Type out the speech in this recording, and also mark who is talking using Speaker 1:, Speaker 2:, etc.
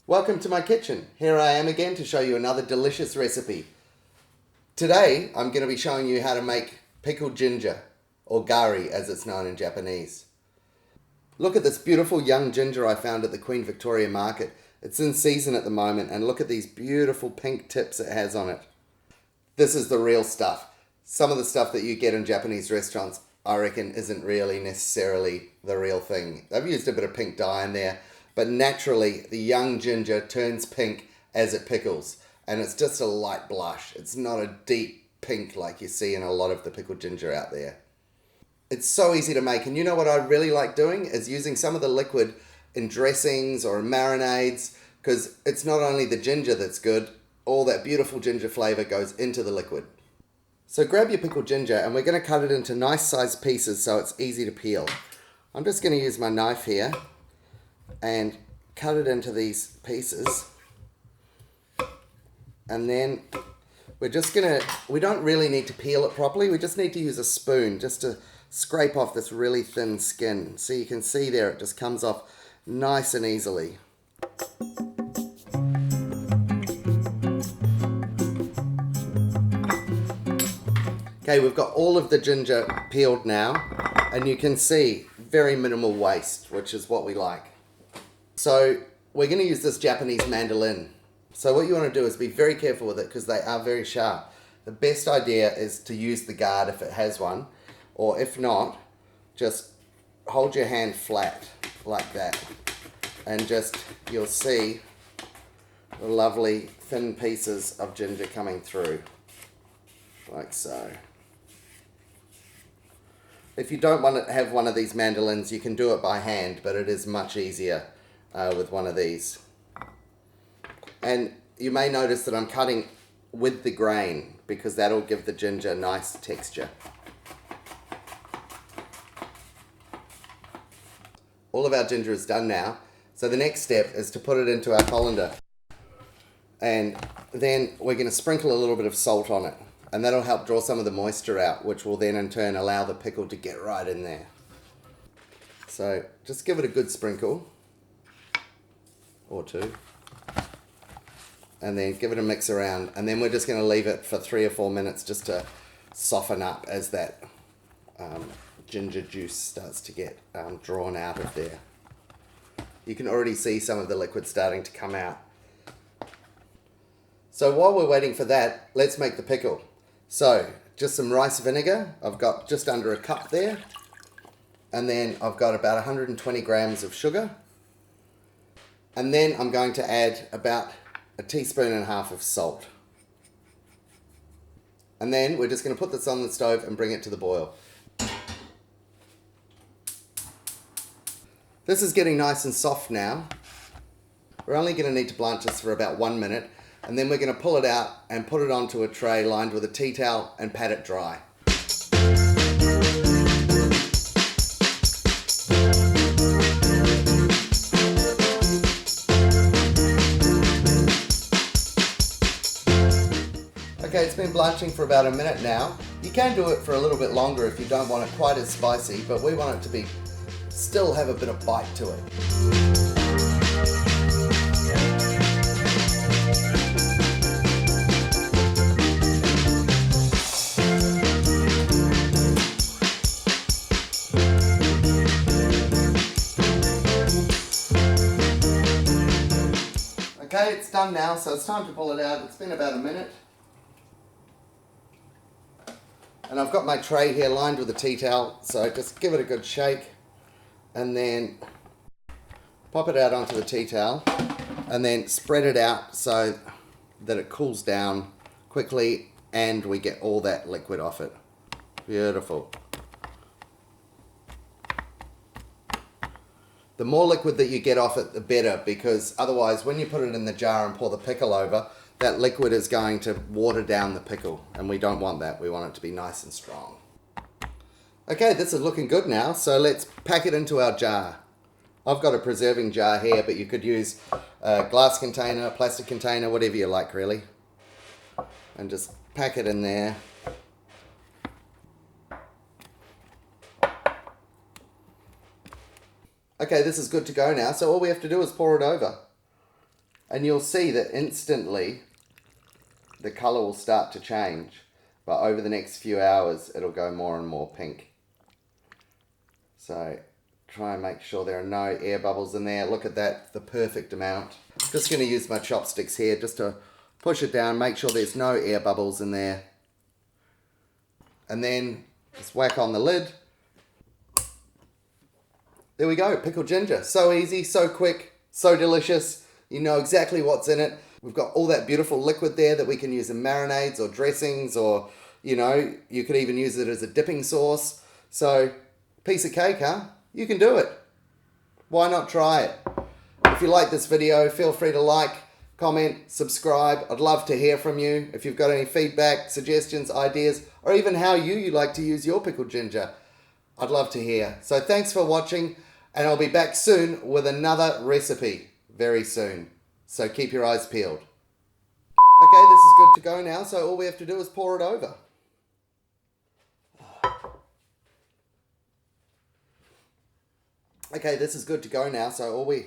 Speaker 1: Welcome to my kitchen. Here I am again to show you another delicious recipe. Today I'm going to be showing you how to make pickled ginger, or Gari as it's known in Japanese. Look at this beautiful young ginger I found at the Queen Victoria Market. It's in season at the moment, and look at these beautiful pink tips it has on it. This is the real stuff. Some of the stuff that you get in Japanese restaurants I reckon isn't really necessarily the real thing. They've used a bit of pink dye in there, but naturally the young ginger turns pink as it pickles, and it's just a light blush. It's not a deep pink like you see in a lot of the pickled ginger out there. It's so easy to make, and you know what I really like doing is using some of the liquid in dressings or in marinades, because it's not only the ginger that's good, all that beautiful ginger flavor goes into the liquid. So grab your pickled ginger, and we're going to cut it into nice sized pieces so it's easy to peel. I'm just going to use my knife here and cut it into these pieces, and then we don't really need to peel it properly. We just need to use a spoon just to scrape off this really thin skin. So you can see there it just comes off nice and easily. Okay, we've got all of the ginger peeled now, and you can see very minimal waste, which is what we like. So we're going to use this Japanese mandolin. So what you want to do is be very careful with it because they are very sharp. The best idea is to use the guard if it has one, or if not, just hold your hand flat like that, and just you'll see the lovely thin pieces of ginger coming through, like so. If you don't want to have one of these mandolins, you can do it by hand, but it is much easier with one of these. And you may notice that I'm cutting with the grain because that'll give the ginger nice texture. All of our ginger is done now, so the next step is to put it into our colander, and then we're going to sprinkle a little bit of salt on it, and that'll help draw some of the moisture out, which will then in turn allow the pickle to get right in there. So just give it a good sprinkle or two, and then give it a mix around, and then we're just going to leave it for 3 or 4 minutes just to soften up as that ginger juice starts to get drawn out of there. You can already see some of the liquid starting to come out. So while we're waiting for that, let's make the pickle. So just some rice vinegar. I've got just under a cup there, and then I've got about 120 grams of sugar, and then I'm going to add about 1.5 teaspoons of salt, and then we're just going to put this on the stove and bring it to the boil. This is getting nice and soft now. We're only going to need to blanch this for about 1 minute, and then we're going to pull it out and put it onto a tray lined with a tea towel and pat it dry. Okay, it's been blanching for about 1 minute now. You can do it for a little bit longer if you don't want it quite as spicy, but we want it to still have a bit of bite to it. Okay, it's done now, so it's time to pull it out. It's been about 1 minute. And I've got my tray here lined with a tea towel, so just give it a good shake, and then pop it out onto the tea towel, and then spread it out so that it cools down quickly and we get all that liquid off it. Beautiful. The more liquid that you get off it, the better, because otherwise when you put it in the jar and pour the pickle over, that liquid is going to water down the pickle, and we don't want that. We want it to be nice and strong. Okay, this is looking good now, so let's pack it into our jar. I've got a preserving jar here, but you could use a glass container, a plastic container, whatever you like really. And just pack it in there. Okay, this is good to go now, so all we have to do is pour it over. And you'll see that instantly the colour will start to change, but over the next few hours it'll go more and more pink. So try and make sure there are no air bubbles in there. Look at that, the perfect amount. Just going to use my chopsticks here just to push it down, make sure there's no air bubbles in there. And then just whack on the lid. There we go, pickled ginger. So easy, so quick, so delicious. You know exactly what's in it. We've got all that beautiful liquid there that we can use in marinades or dressings, or, you know, you could even use it as a dipping sauce. So, piece of cake, huh? You can do it. Why not try it? If you like this video, feel free to like, comment, subscribe. I'd love to hear from you. If you've got any feedback, suggestions, ideas, or even how you like to use your pickled ginger, I'd love to hear. So thanks for watching, and I'll be back soon with another recipe very soon. So keep your eyes peeled. Okay, this is good to go now, so all we have to do is pour it over. Okay, this is good to go now, so all we